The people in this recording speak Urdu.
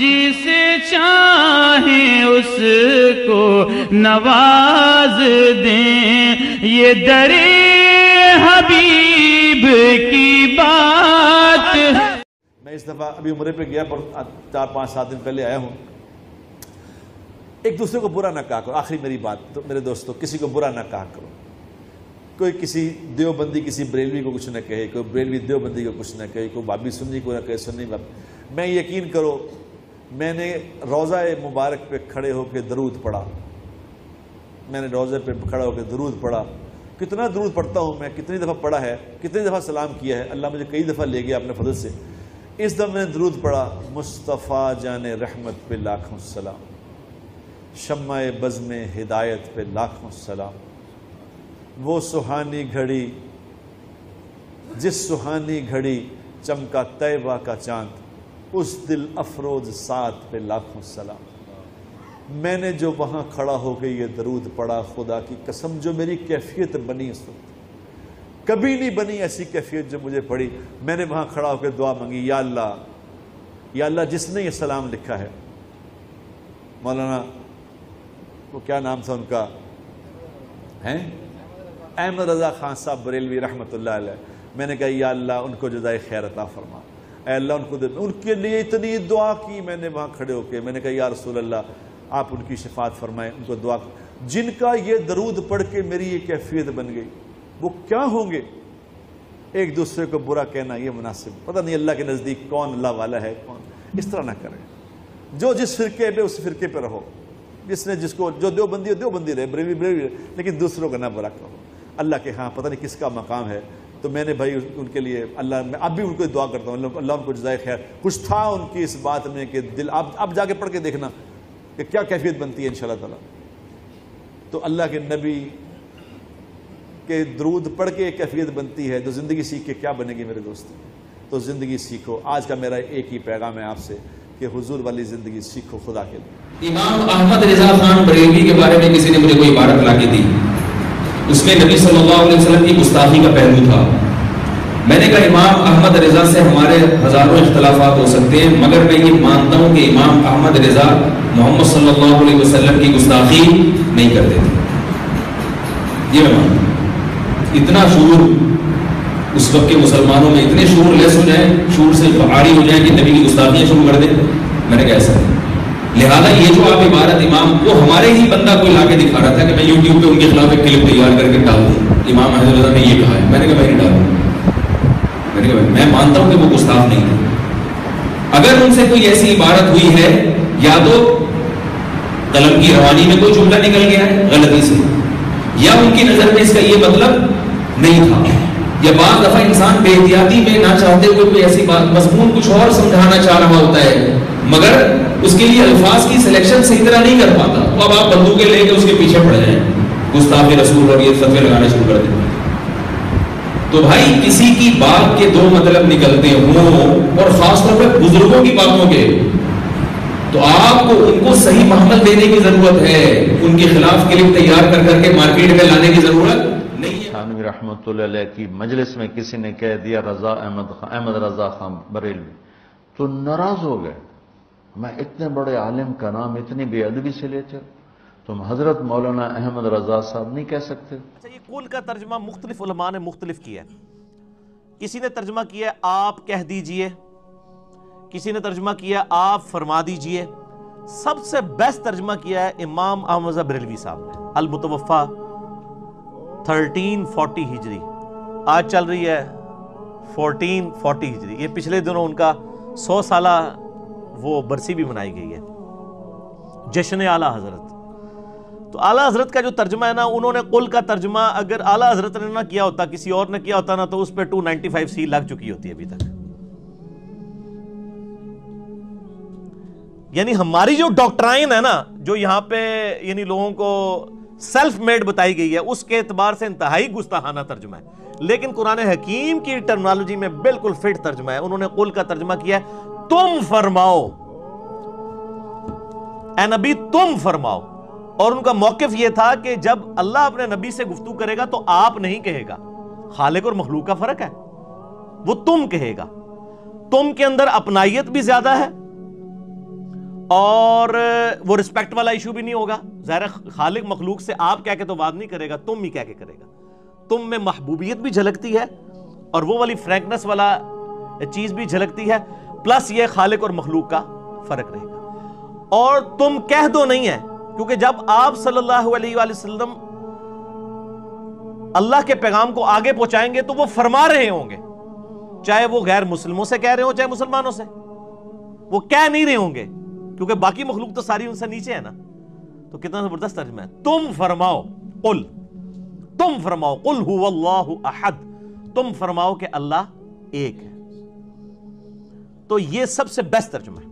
جسے چاہیں اس کو نواز دیں، یہ در حبیب کی بات ہے۔ میں اس دفعہ ابھی عمرے پہ گیا، پر 4-5-7 دن پہلے آیا ہوں۔ ایک دوسرے کو برا نہ کہا کرو، آخری میری بات تو میرے دوستو، کسی کو برا نہ کہا کرو۔ کوئی کسی دیوبندی کسی بریلوی کو کچھ نہ کہے، کوئی بریلوی دیوبندی کو کچھ نہ کہے، کوئی بابی سنی کو نہ کہے، سنی بابی۔ میں یقین کرو، میں نے روضہ مبارک پہ کھڑے ہو کے درود پڑھا، میں نے روضے پہ کھڑا ہو کے درود پڑھا۔ کتنا درود پڑھتا ہوں میں، کتنی دفعہ پڑھا ہے، کتنی دفعہ سلام کیا ہے، اللہ مجھے کئی دفعہ لے گیا اپنے فضل سے۔ اس دفعہ میں نے درود پڑھا، مصطفیٰ جان رحمت پہ لاکھوں سلام، شمع بزم ہدایت پہ لاکھوں سلام، وہ سہانی گھڑی جس سہانی گھڑی چمکا طیبہ کا چاند، اس دل افروز ساتھ پہ لاکھوں سلام۔ میں نے جو وہاں کھڑا ہو کے یہ درود پڑھا، خدا کی قسم جو میری کیفیت بنی اس وقت، کبھی نہیں بنی ایسی کیفیت جو مجھے پڑی۔ میں نے وہاں کھڑا ہو کے دعا مانگی، یا اللہ جس نے یہ سلام لکھا ہے، مولانا وہ کیا نام تھا ان کا، احمد رضا خان صاحب بریلوی رحمۃ اللہ علیہ، میں نے کہا یا اللہ ان کو جزائے خیر عطا فرما، اے اللہ ان کو دے۔ ان کے لیے اتنی دعا کی میں نے وہاں کھڑے ہو کے، میں نے کہا یا رسول اللہ آپ ان کی شفاعت فرمائیں، ان کو دعا، جن کا یہ درود پڑھ کے میری یہ کیفیت بن گئی، وہ کیا ہوں گے؟ ایک دوسرے کو برا کہنا یہ مناسب، پتہ نہیں اللہ کے نزدیک کون اللہ والا ہے کون۔ اس طرح نہ کریں، جو جس فرقے پہ اس فرقے پہ رہو، جس نے جس کو جو دیوبندی ہو دیوبندی رہے، بریلوی رہے، لیکن دوسروں کا نہ برا کرو۔ اللہ کے ہاں پتہ نہیں کس کا مقام ہے، تو میں نے بھائی ان کے لیے اللہ، میں اب بھی ان کو دعا کرتا ہوں، اللہ ان کو جزائے خیر۔ کچھ تھا ان کی اس بات میں کہ دل، اب جا کے پڑھ کے دیکھنا کہ کیا کیفیت بنتی ہے انشاءاللہ تعالی۔ تو اللہ کے نبی کے درود پڑھ کے ایک کیفیت بنتی ہے، تو زندگی سیکھ کے کیا بنے گی میرے دوست؟ تو زندگی سیکھو۔ آج کا میرا ایک ہی پیغام ہے آپ سے کہ حضور والی زندگی سیکھو خدا کے لیے۔ امام احمد رضا خان بریلوی کے بارے میں کسی نے مجھے کوئی عبارت لا کے دی، اس میں نبی صلی اللہ علیہ وسلم کی گستاخی کا پہلو تھا۔ میں نے کہا امام احمد رضا سے ہمارے ہزاروں اختلافات ہو سکتے ہیں، مگر میں یہ مانتا ہوں کہ امام احمد رضا محمد صلی اللہ علیہ وسلم کی گستاخی نہیں کرتے تھے، یہ میں مانتا ہوں۔ اتنا شعور اس وقت کے مسلمانوں میں، اتنے شعور لیس ہو جائیں، شعور سے عاری ہو جائیں کہ نبی کی گستاخیاں شروع کر دیں، میں نے کہا ایسا نہیں۔ لہذا یہ جو آپ عبارت امام کو، ہمارے ہی بندہ کوئی لا کے دکھا رہا تھا کہ میں یوٹیوب پہ ان کے خلاف ایک کلپ تیار کر کے ڈال دوں، امام احمد رضا نے یہ کہا ہے، میں نے کہا میں نہیں ڈالوں، میں نے کہا میں مانتا ہوں کہ وہ گستاخ نہیں تھے۔ اگر ان سے کوئی ایسی عبارت ہوئی ہے، یا تو قلم کی روانی میں کوئی جملہ نکل گیا ہے غلطی سے، یا ان کی نظر میں اس کا یہ مطلب نہیں تھا، یا بعض دفعہ انسان بے احتیاطی میں نہ چاہتے ہوئے کوئی ایسی بات، مضمون کچھ اور سمجھانا چاہ رہا ہوتا ہے، مگر اس کے لیے الفاظ کی سلیکشن صحیح طرح نہیں کر پاتا، تو اب آپ بندوقیں لے کے اس کے پیچھے پڑ جائیں، گستاخ رسول اور یہ فتوے لگانے شروع کر دیں۔ تو بھائی کسی کی بات کے دو مطلب نکلتے ہوں، اور خاص طور پہ بزرگوں کی باتوں کے، تو آپ کو ان کو صحیح محمل دینے کی ضرورت ہے، ان کے خلاف کلپ تیار کر کر کے مارکیٹ میں لانے کی ضرورت نہیں ہے۔ تھانوی رحمۃ اللہ علیہ کی مجلس میں کسی نے کہہ دیا احمد رضا خان بریلوی، تو ناراض ہو گئے، میں اتنے بڑے عالم کا نام اتنی بے ادبی سے لیتے ہو، تم حضرت مولانا احمد رضا صاحب نہیں کہہ سکتے؟ اچھا، یہ قول کا ترجمہ مختلف علماء نے مختلف کیا ہے۔ کسی نے ترجمہ کیا ہے آپ کہہ دیجئے، کسی نے ترجمہ کیا آپ فرما دیجئے، سب سے بیسٹ ترجمہ کیا ہے امام احمد رضا بریلوی صاحب نے، المتوفا 1340 ہجری، آج چل رہی ہے 1440 ہجری، یہ پچھلے دنوں ان کا 100 سالہ وہ برسی بھی منائی گئی ہے، جشن اعلیٰ حضرت۔ تو اعلیٰ حضرت کا جو ترجمہ ہے نا، انہوں نے قل کا ترجمہ اگر اعلیٰ حضرت نے نہ کیا ہوتا، کسی اور نے کیا ہوتا نا، تو اس پہ 295 سی لگ چکی ہوتی ہے ابھی تک۔ یعنی ہماری جو ڈاکٹرائن ہے نا، جو یہاں پہ یعنی لوگوں کو سیلف میڈ بتائی گئی ہے، اس کے اعتبار سے انتہائی گستاخانہ ترجمہ ہے، لیکن قرآن حکیم کی ٹرمنالوجی میں بالکل فٹ ترجمہ ہے۔ انہوں نے قل کا ترجمہ کیا ہے تم فرماؤ، اے نبی تم فرماؤ، اور ان کا موقف یہ تھا کہ جب اللہ اپنے نبی سے گفتگو کرے گا تو آپ نہیں کہے گا، خالق اور مخلوق کا فرق ہے، وہ تم کہے گا۔ تم کے اندر اپنائیت بھی زیادہ ہے اور وہ رسپیکٹ والا ایشو بھی نہیں ہوگا. ظاہر خالق مخلوق سے آپ کہہ کے تو بات نہیں کرے گا, تم ہی کہہ کے کرے گا. تم میں محبوبیت بھی جھلکتی ہے اور وہ والی فرینکنس والا چیز بھی جھلکتی ہے, پلس یہ خالق اور مخلوق کا فرق رہے گا. اور تم کہہ دو نہیں ہے, کیونکہ جب آپ صلی اللہ علیہ وآلہ وسلم اللہ کے پیغام کو آگے پہنچائیں گے تو وہ فرما رہے ہوں گے, چاہے وہ غیر مسلموں سے کہہ رہے ہوں چاہے مسلمانوں سے, وہ کہہ نہیں رہے ہوں گے کیونکہ باقی مخلوق تو ساری ان سے نیچے ہے نا. تو کتنا زبردست ترجمہ ہے. تم فرماؤ, قل, تم فرماؤ, قل هو اللہ احد, تم فرماؤ کہ اللہ ایک ہے. تو یہ سب سے بیسٹ ترجمہ ہے.